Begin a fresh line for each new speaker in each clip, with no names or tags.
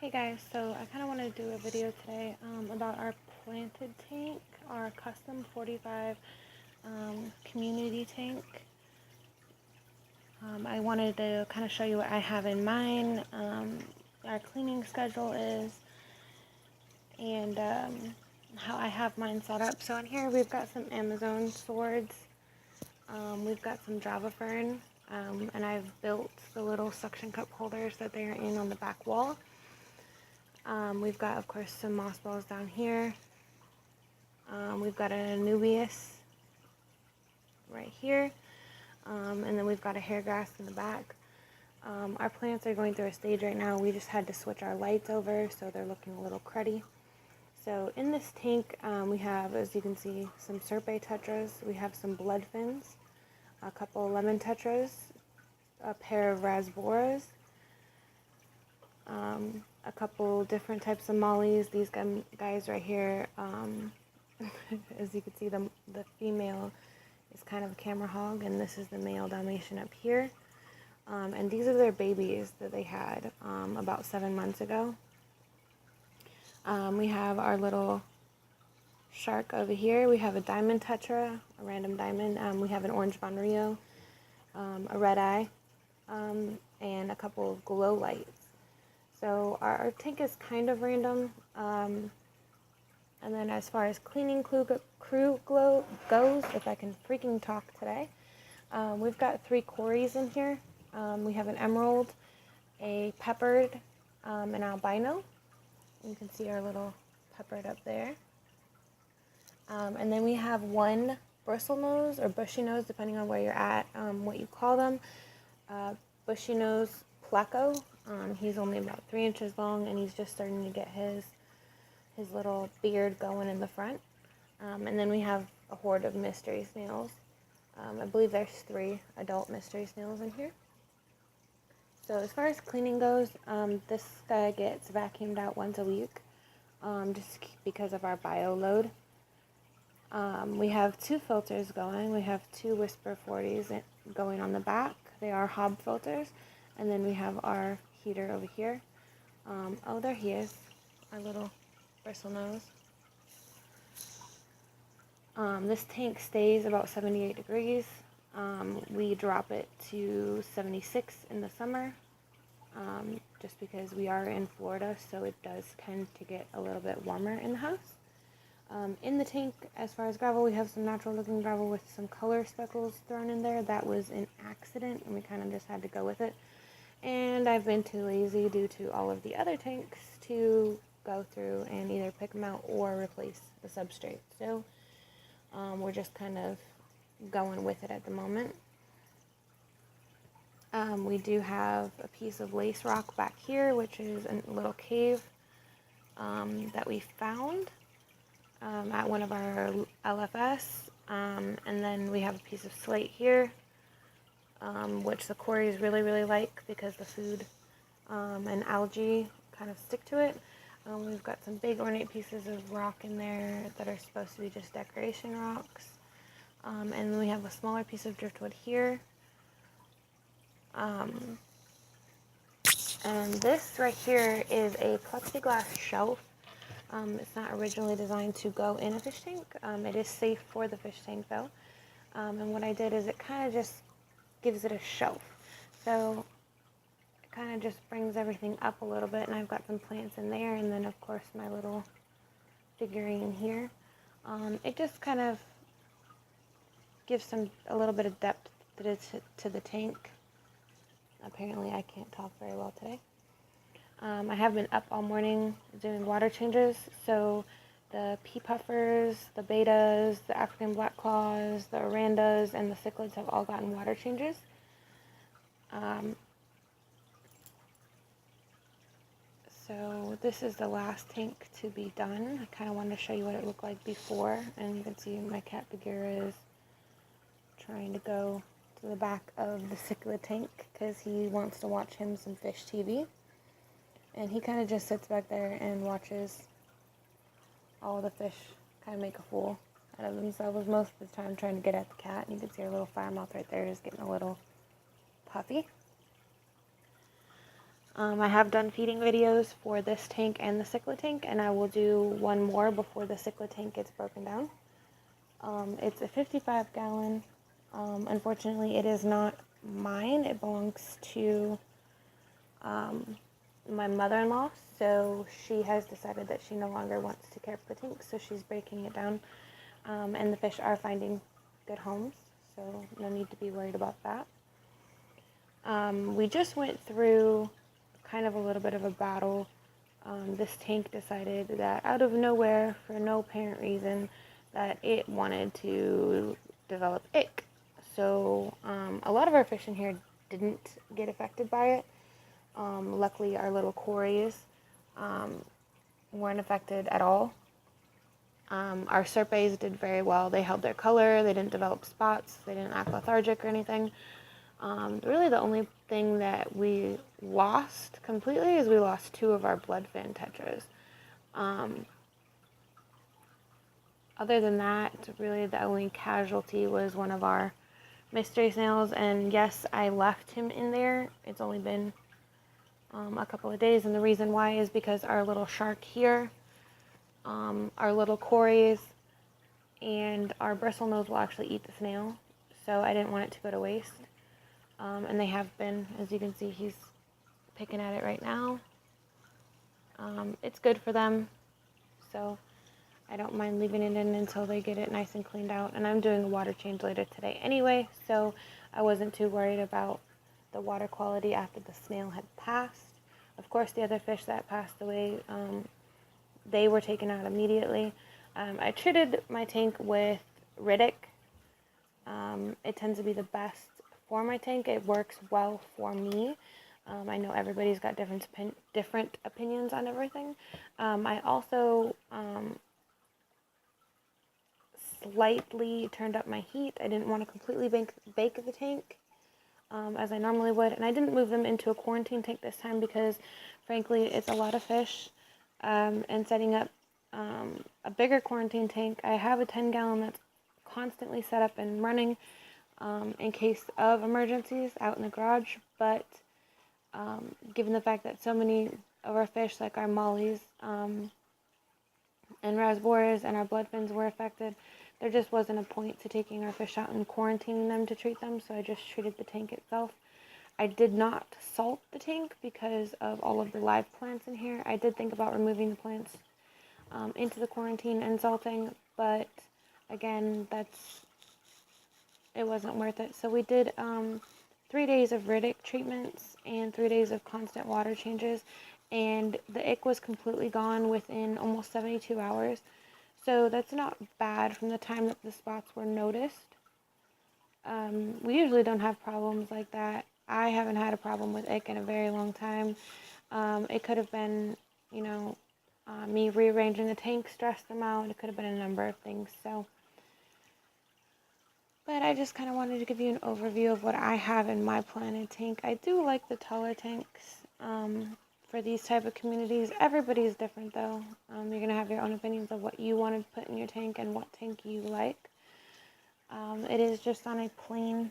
Hey guys, so I kind of want to do a video today about our planted tank, our custom 45 community tank. I wanted to kind of show you what I have in mind, our cleaning schedule is, and how I have mine set up. So in here we've got some Amazon swords, we've got some Java fern, and I've built the little suction cup holders that they are in on the back wall. We've got, of course, some moss balls down here. We've got an Anubias right here. And then we've got a hair grass in the back. Our plants are going through a stage right now. We just had to switch our lights over, so they're looking a little cruddy. So in this tank, we have, as you can see, some Serpe tetras. We have some blood fins, a couple lemon tetras, a pair of rasboras, a couple different types of mollies. These guys right here, as you can see, the female is kind of a camera hog, and this is the male Dalmatian up here. And these are their babies that they had about 7 months ago. We have our little shark over here. We have a diamond tetra, a random diamond. We have an orange Bon Rio, a red eye, and a couple of glow lights. So our tank is kind of random. And then as far as cleaning crew glow goes, if I can freaking talk today, we've got 3 Cories in here. We have an emerald, a peppered, an albino. You can see our little peppered up there. And then we have 1 bristle nose or bushy nose, depending on where you're at, what you call them. Bushy nose pleco. He's only about 3 inches long, and he's just starting to get his little beard going in the front. And then we have a horde of mystery snails. I believe there's 3 adult mystery snails in here. So as far as cleaning goes, this guy gets vacuumed out once a week, just because of our bio load. We have 2 filters going. We have 2 Whisper 40s going on the back. They are hob filters. And then we have our heater over here. Oh, there he is, our little bristle nose. This tank stays about 78 degrees. We drop it to 76 in the summer, just because we are in Florida, so it does tend to get a little bit warmer in the house. In the tank, as far as gravel, we have some natural looking gravel with some color speckles thrown in there. That was an accident, and we kind of just had to go with it. And I've been too lazy due to all of the other tanks to go through and either pick them out or replace the substrate. So we're just kind of going with it at the moment. We do have a piece of lace rock back here, which is a little cave that we found at one of our LFS. And then we have a piece of slate here, which the Cories really like because the food and algae kind of stick to it. We've got some big ornate pieces of rock in there that are supposed to be just decoration rocks. And then we have a smaller piece of driftwood here. And this right here is a plexiglass shelf. It's not originally designed to go in a fish tank. It is safe for the fish tank though. And what I did is it kind of just gives it a shelf. So it kind of just brings everything up a little bit, and I've got some plants in there, and then of course my little figurine here. It just kind of gives a little bit of depth to the tank. Apparently I can't talk very well today. I have been up all morning doing water changes, so the pea puffers, the betas, the African black claws, the orandas, and the cichlids have all gotten water changes. So this is the last tank to be done. I kind of wanted to show you what it looked like before, and you can see my cat Bagheera is trying to go to the back of the cichlid tank because he wants to watch him some fish TV. And he kind of just sits back there and watches all the fish kind of make a fool out of themselves most of the time trying to get at the cat. And you can see our little fire mouth right there is getting a little puffy. I have done feeding videos for this tank and the cichlid tank, and I will do one more before the cichlid tank gets broken down. It's a 55-gallon. Unfortunately, it is not mine. It belongs to my mother-in-law, so she has decided that she no longer wants to care for the tank, so she's breaking it down. And the fish are finding good homes, so no need to be worried about that. We just went through kind of a little bit of a battle. This tank decided that out of nowhere, for no apparent reason, that it wanted to develop ick. So a lot of our fish in here didn't get affected by it. Luckily, our little cories weren't affected at all. Our serpes did very well. They held their color, they didn't develop spots, they didn't act lethargic or anything. Really the only thing that we lost completely is we lost 2 of our bloodfin tetras. Other than that, really the only casualty was one of our mystery snails, and yes, I left him in there. It's only been a couple of days, and the reason why is because our little shark here, our little cories, and our bristlenose will actually eat the snail, so I didn't want it to go to waste. And they have been, as you can see, he's picking at it right now. It's good for them, so I don't mind leaving it in until they get it nice and cleaned out. And I'm doing a water change later today anyway, so I wasn't too worried about the water quality after the snail had passed. Of course, the other fish that passed away, they were taken out immediately. I treated my tank with Riddick. It tends to be the best for my tank. It works well for me. I know everybody's got different opinions on everything. I also slightly turned up my heat. I didn't want to completely bake the tank as I normally would, and I didn't move them into a quarantine tank this time because, frankly, it's a lot of fish. And setting up a bigger quarantine tank, I have a 10-gallon that's constantly set up and running in case of emergencies out in the garage, but given the fact that so many of our fish, like our mollies and rasboras and our bloodfins, were affected, there just wasn't a point to taking our fish out and quarantining them to treat them, so I just treated the tank itself. I did not salt the tank because of all of the live plants in here. I did think about removing the plants into the quarantine and salting, but again, it wasn't worth it. So we did 3 days of Riddick treatments and 3 days of constant water changes, and the ick was completely gone within almost 72 hours. So that's not bad from the time that the spots were noticed. We usually don't have problems like that. I haven't had a problem with ick in a very long time. It could have been, me rearranging the tank stressed them out. It could have been a number of things. But I just kind of wanted to give you an overview of what I have in my planted tank. I do like the taller tanks for these type of communities. Everybody's different though. You're going to have your own opinions of what you want to put in your tank and what tank you like. It is just on a plain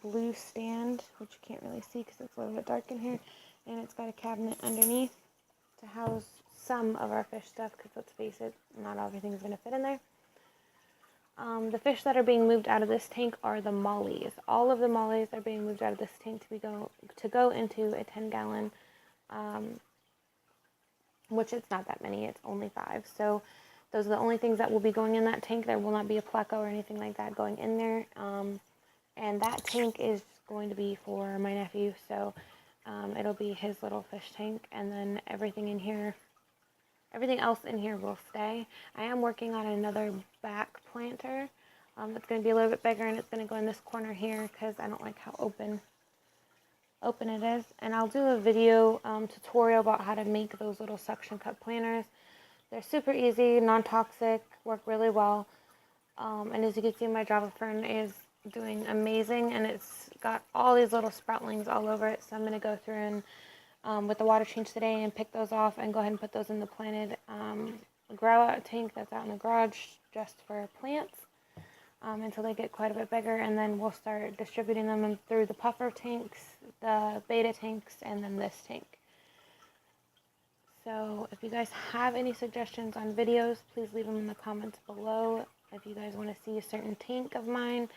blue stand, which you can't really see because it's a little bit dark in here. And it's got a cabinet underneath to house some of our fish stuff because let's face it, not everything's going to fit in there. The fish that are being moved out of this tank are the mollies. All of the mollies are being moved out of this tank to go into a 10-gallon, which it's not that many. It's only 5. So those are the only things that will be going in that tank. There will not be a pleco or anything like that going in there. And that tank is going to be for my nephew. So it'll be his little fish tank. And then everything else in here will stay. I am working on another back planter. It's going to be a little bit bigger, and it's going to go in this corner here because I don't like how open it is. And I'll do a video tutorial about how to make those little suction cup planters. They're super easy, non-toxic, work really well. And as you can see, my Java fern is doing amazing, and it's got all these little sproutlings all over it. So I'm going to go through and with the water change today and pick those off and go ahead and put those in the planted grow out tank that's out in the garage just for plants until they get quite a bit bigger, and then we'll start distributing them through the puffer tanks, the beta tanks, and then this tank. So if you guys have any suggestions on videos, please leave them in the comments below. If you guys want to see a certain tank of mine,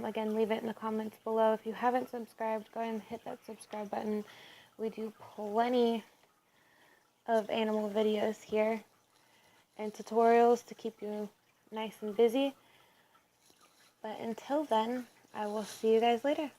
again, leave it in the comments below. If you haven't subscribed, go ahead and hit that subscribe button. We do plenty of animal videos here and tutorials to keep you nice and busy. But until then, I will see you guys later.